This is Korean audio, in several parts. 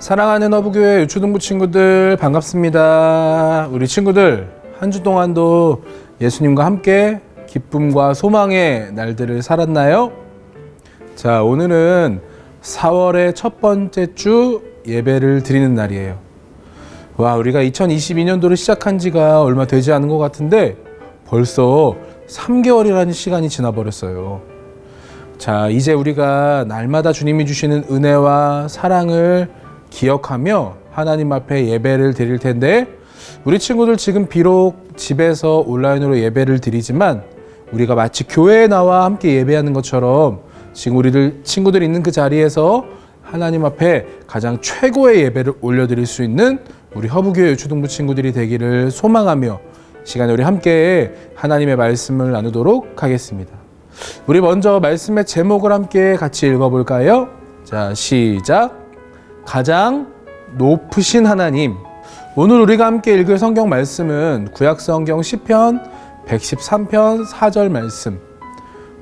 사랑하는 허브교회 유초등부 친구들 반갑습니다. 우리 친구들 한 주 동안도 예수님과 함께 기쁨과 소망의 날들을 살았나요? 자, 오늘은 4월의 첫 번째 주 예배를 드리는 날이에요. 와, 우리가 2022년도를 시작한 지가 얼마 되지 않은 것 같은데 벌써 3개월이라는 시간이 지나버렸어요. 자, 이제 우리가 날마다 주님이 주시는 은혜와 사랑을 기억하며 하나님 앞에 예배를 드릴 텐데, 우리 친구들 지금 비록 집에서 온라인으로 예배를 드리지만 우리가 마치 교회에 나와 함께 예배하는 것처럼 지금 우리들 친구들 있는 그 자리에서 하나님 앞에 가장 최고의 예배를 올려드릴 수 있는 우리 허브교회 유초등부 친구들이 되기를 소망하며 시간에 우리 함께 하나님의 말씀을 나누도록 하겠습니다. 우리 먼저 말씀의 제목을 함께 같이 읽어볼까요? 자, 시작. 가장 높으신 하나님. 오늘 우리가 함께 읽을 성경 말씀은 구약성경 시편 113편 4절 말씀,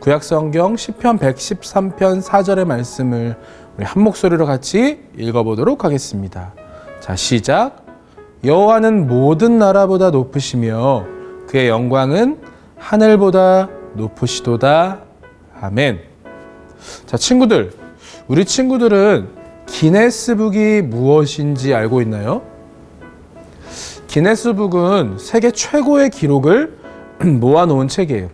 구약성경 시편 113편 4절의 말씀을 우리 한 목소리로 같이 읽어보도록 하겠습니다. 자, 시작. 여호와는 모든 나라보다 높으시며 그의 영광은 하늘보다 높으시도다. 아멘. 자, 친구들, 우리 친구들은 기네스북이 무엇인지 알고 있나요? 기네스북은 세계 최고의 기록을 모아놓은 책이에요.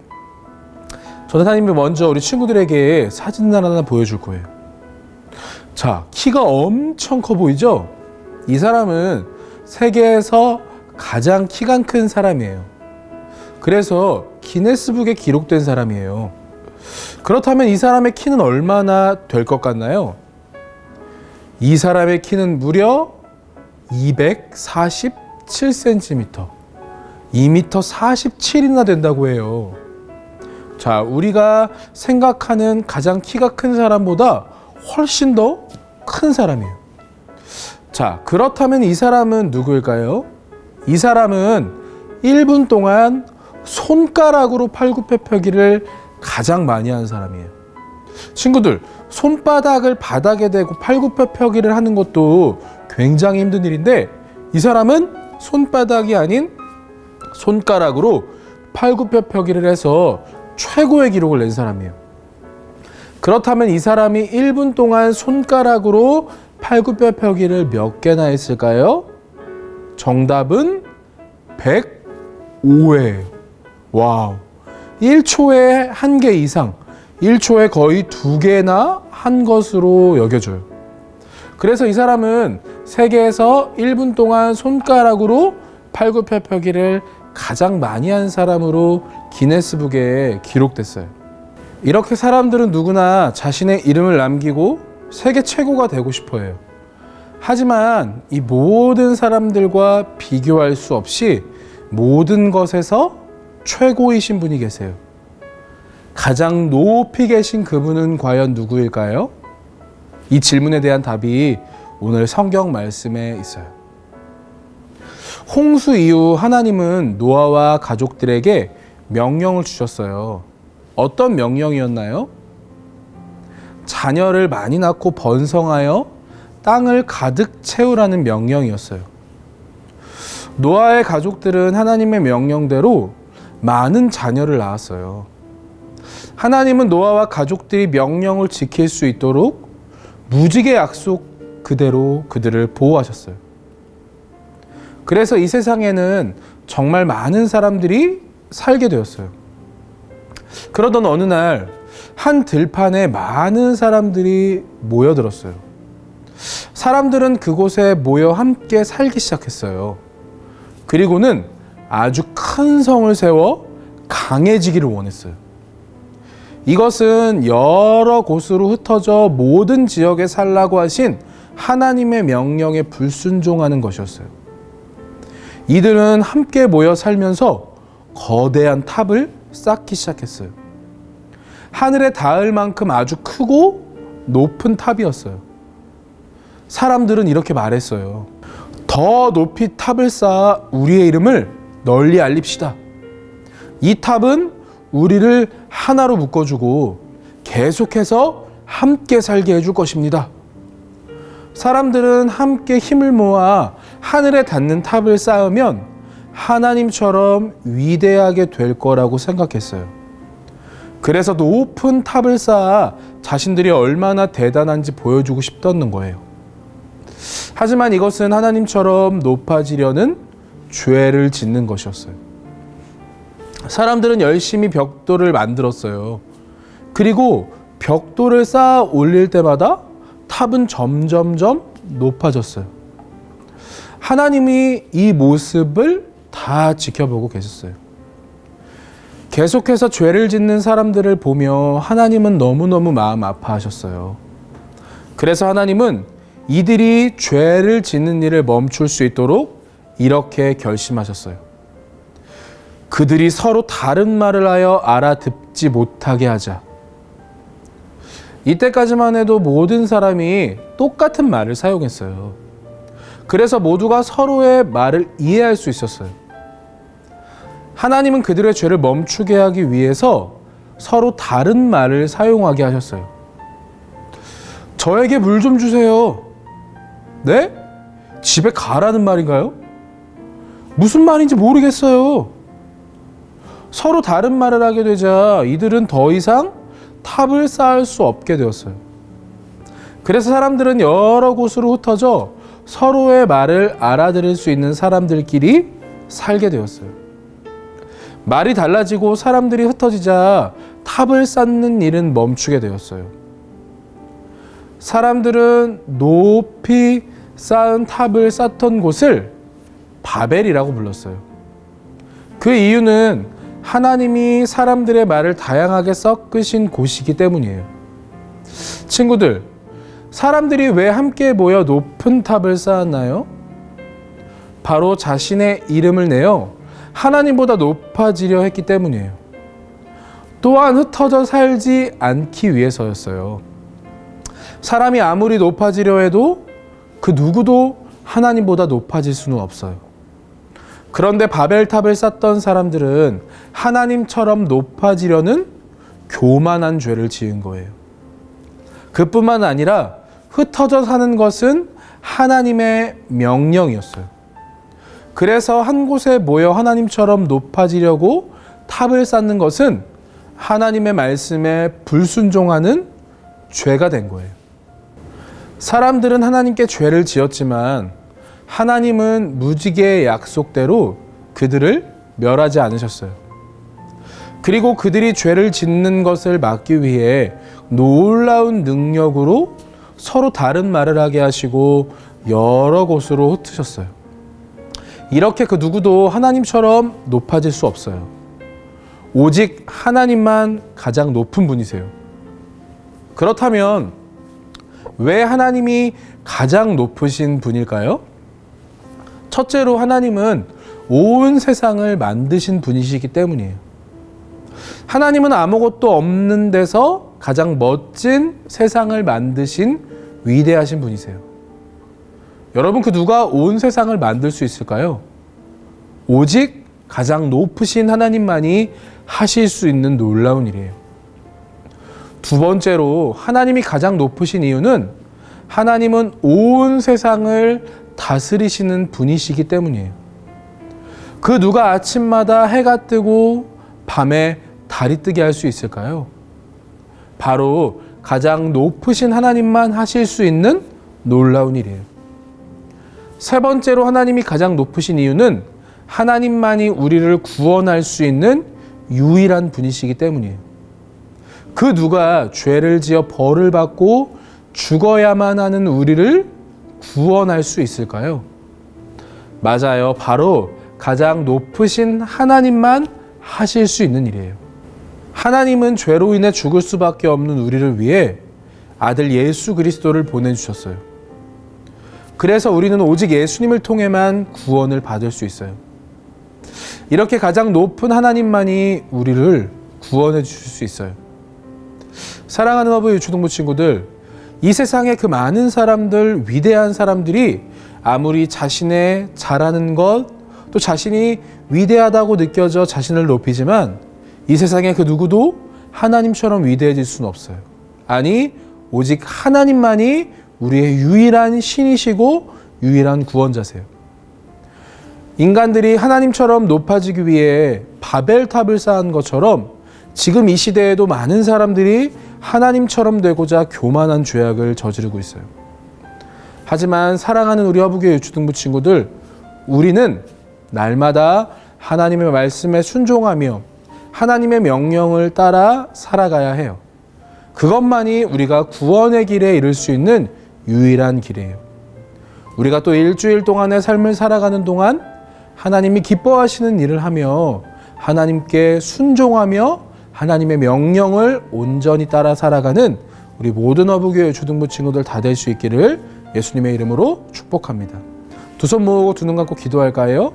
전도사님이 먼저 우리 친구들에게 사진을 하나 보여줄 거예요. 자, 키가 엄청 커 보이죠? 이 사람은 세계에서 가장 키가 큰 사람이에요. 그래서 기네스북에 기록된 사람이에요. 그렇다면 이 사람의 키는 얼마나 될 것 같나요? 이 사람의 키는 무려 247cm, 2m 47이나 된다고 해요. 자, 우리가 생각하는 가장 키가 큰 사람보다 훨씬 더 큰 사람이에요. 자, 그렇다면 이 사람은 누구일까요? 이 사람은 1분 동안 손가락으로 팔굽혀펴기를 가장 많이 한 사람이에요. 친구들, 손바닥을 바닥에 대고 팔굽혀펴기를 하는 것도 굉장히 힘든 일인데 이 사람은 손바닥이 아닌 손가락으로 팔굽혀펴기를 해서 최고의 기록을 낸 사람이에요. 그렇다면 이 사람이 1분 동안 손가락으로 팔굽혀펴기를 몇 개나 했을까요? 정답은 105회예요. 와우. 1초에 1개 이상, 1초에 거의 2개나 한 것으로 여겨져요. 그래서 이 사람은 세계에서 1분 동안 손가락으로 팔굽혀펴기를 가장 많이 한 사람으로 기네스북에 기록됐어요. 이렇게 사람들은 누구나 자신의 이름을 남기고 세계 최고가 되고 싶어 해요. 하지만 이 모든 사람들과 비교할 수 없이 모든 것에서 최고이신 분이 계세요. 가장 높이 계신 그분은 과연 누구일까요? 이 질문에 대한 답이 오늘 성경 말씀에 있어요. 홍수 이후 하나님은 노아와 가족들에게 명령을 주셨어요. 어떤 명령이었나요? 자녀를 많이 낳고 번성하여 땅을 가득 채우라는 명령이었어요. 노아의 가족들은 하나님의 명령대로 많은 자녀를 낳았어요. 하나님은 노아와 가족들이 명령을 지킬 수 있도록 무지개 약속 그대로 그들을 보호하셨어요. 그래서 이 세상에는 정말 많은 사람들이 살게 되었어요. 그러던 어느 날 한 들판에 많은 사람들이 모여들었어요. 사람들은 그곳에 모여 함께 살기 시작했어요. 그리고는 아주 큰 성을 세워 강해지기를 원했어요. 이것은 여러 곳으로 흩어져 모든 지역에 살라고 하신 하나님의 명령에 불순종하는 것이었어요. 이들은 함께 모여 살면서 거대한 탑을 쌓기 시작했어요. 하늘에 닿을 만큼 아주 크고 높은 탑이었어요. 사람들은 이렇게 말했어요. 더 높이 탑을 쌓아 우리의 이름을 널리 알립시다. 이 탑은 우리를 하나로 묶어주고 계속해서 함께 살게 해줄 것입니다. 사람들은 함께 힘을 모아 하늘에 닿는 탑을 쌓으면 하나님처럼 위대하게 될 거라고 생각했어요. 그래서 높은 탑을 쌓아 자신들이 얼마나 대단한지 보여주고 싶었는 거예요. 하지만 이것은 하나님처럼 높아지려는 죄를 짓는 것이었어요. 사람들은 열심히 벽돌을 만들었어요. 그리고 벽돌을 쌓아 올릴 때마다 탑은 점점점 높아졌어요. 하나님이 이 모습을 다 지켜보고 계셨어요. 계속해서 죄를 짓는 사람들을 보며 하나님은 너무너무 마음 아파하셨어요. 그래서 하나님은 이들이 죄를 짓는 일을 멈출 수 있도록 이렇게 결심하셨어요. 그들이 서로 다른 말을 하여 알아듣지 못하게 하자. 이때까지만 해도 모든 사람이 똑같은 말을 사용했어요. 그래서 모두가 서로의 말을 이해할 수 있었어요. 하나님은 그들의 죄를 멈추게 하기 위해서 서로 다른 말을 사용하게 하셨어요. 저에게 물 좀 주세요. 네? 집에 가라는 말인가요? 무슨 말인지 모르겠어요. 서로 다른 말을 하게 되자 이들은 더 이상 탑을 쌓을 수 없게 되었어요. 그래서 사람들은 여러 곳으로 흩어져 서로의 말을 알아들을 수 있는 사람들끼리 살게 되었어요. 말이 달라지고 사람들이 흩어지자 탑을 쌓는 일은 멈추게 되었어요. 사람들은 높이 쌓은 탑을 쌓던 곳을 바벨이라고 불렀어요. 그 이유는 하나님이 사람들의 말을 다양하게 섞으신 곳이기 때문이에요. 친구들, 사람들이 왜 함께 모여 높은 탑을 쌓았나요? 바로 자신의 이름을 내어 하나님보다 높아지려 했기 때문이에요. 또한 흩어져 살지 않기 위해서였어요. 사람이 아무리 높아지려 해도 그 누구도 하나님보다 높아질 수는 없어요. 그런데 바벨탑을 쌓던 사람들은 하나님처럼 높아지려는 교만한 죄를 지은 거예요. 그뿐만 아니라 흩어져 사는 것은 하나님의 명령이었어요. 그래서 한 곳에 모여 하나님처럼 높아지려고 탑을 쌓는 것은 하나님의 말씀에 불순종하는 죄가 된 거예요. 사람들은 하나님께 죄를 지었지만 하나님은 무지개의 약속대로 그들을 멸하지 않으셨어요. 그리고 그들이 죄를 짓는 것을 막기 위해 놀라운 능력으로 서로 다른 말을 하게 하시고 여러 곳으로 흩으셨어요. 이렇게 그 누구도 하나님처럼 높아질 수 없어요. 오직 하나님만 가장 높은 분이세요. 그렇다면 왜 하나님이 가장 높으신 분일까요? 첫째로 하나님은 온 세상을 만드신 분이시기 때문이에요. 하나님은 아무것도 없는 데서 가장 멋진 세상을 만드신 위대하신 분이세요. 여러분, 그 누가 온 세상을 만들 수 있을까요? 오직 가장 높으신 하나님만이 하실 수 있는 놀라운 일이에요. 두 번째로 하나님이 가장 높으신 이유는 하나님은 온 세상을 다스리시는 분이시기 때문이에요. 그 누가 아침마다 해가 뜨고 밤에 달이 뜨게 할 수 있을까요? 바로 가장 높으신 하나님만 하실 수 있는 놀라운 일이에요. 세 번째로 하나님이 가장 높으신 이유는 하나님만이 우리를 구원할 수 있는 유일한 분이시기 때문이에요. 그 누가 죄를 지어 벌을 받고 죽어야만 하는 우리를 구원할 수 있을까요? 맞아요. 바로 가장 높으신 하나님만 하실 수 있는 일이에요. 하나님은 죄로 인해 죽을 수밖에 없는 우리를 위해 아들 예수 그리스도를 보내주셨어요. 그래서 우리는 오직 예수님을 통해만 구원을 받을 수 있어요. 이렇게 가장 높은 하나님만이 우리를 구원해 주실 수 있어요. 사랑하는 어버이 유초등부 친구들, 이 세상의 그 많은 사람들, 위대한 사람들이 아무리 자신의 잘하는 것, 또 자신이 위대하다고 느껴져 자신을 높이지만 이 세상의 그 누구도 하나님처럼 위대해질 수는 없어요. 아니, 오직 하나님만이 우리의 유일한 신이시고 유일한 구원자세요. 인간들이 하나님처럼 높아지기 위해 바벨탑을 쌓은 것처럼 지금 이 시대에도 많은 사람들이 하나님처럼 되고자 교만한 죄악을 저지르고 있어요. 하지만 사랑하는 우리 화부교회 유초등부 친구들, 우리는 날마다 하나님의 말씀에 순종하며 하나님의 명령을 따라 살아가야 해요. 그것만이 우리가 구원의 길에 이를 수 있는 유일한 길이에요. 우리가 또 일주일 동안의 삶을 살아가는 동안 하나님이 기뻐하시는 일을 하며 하나님께 순종하며 하나님의 명령을 온전히 따라 살아가는 우리 모든 화부교회 초등부 친구들 다 될 수 있기를 예수님의 이름으로 축복합니다. 두 손 모으고 두 눈 감고 기도할까요?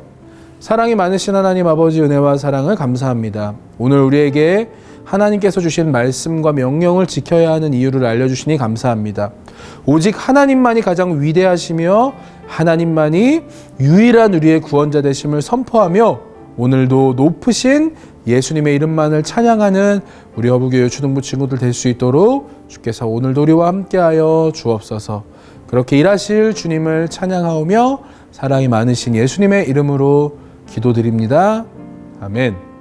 사랑이 많으신 하나님 아버지, 은혜와 사랑을 감사합니다. 오늘 우리에게 하나님께서 주신 말씀과 명령을 지켜야 하는 이유를 알려주시니 감사합니다. 오직 하나님만이 가장 위대하시며 하나님만이 유일한 우리의 구원자 되심을 선포하며 오늘도 높으신 예수님의 이름만을 찬양하는 우리 화부교회 초등부 친구들 될 수 있도록 주께서 오늘도 우리와 함께하여 주옵소서. 그렇게 일하실 주님을 찬양하오며 사랑이 많으신 예수님의 이름으로 기도드립니다. 아멘.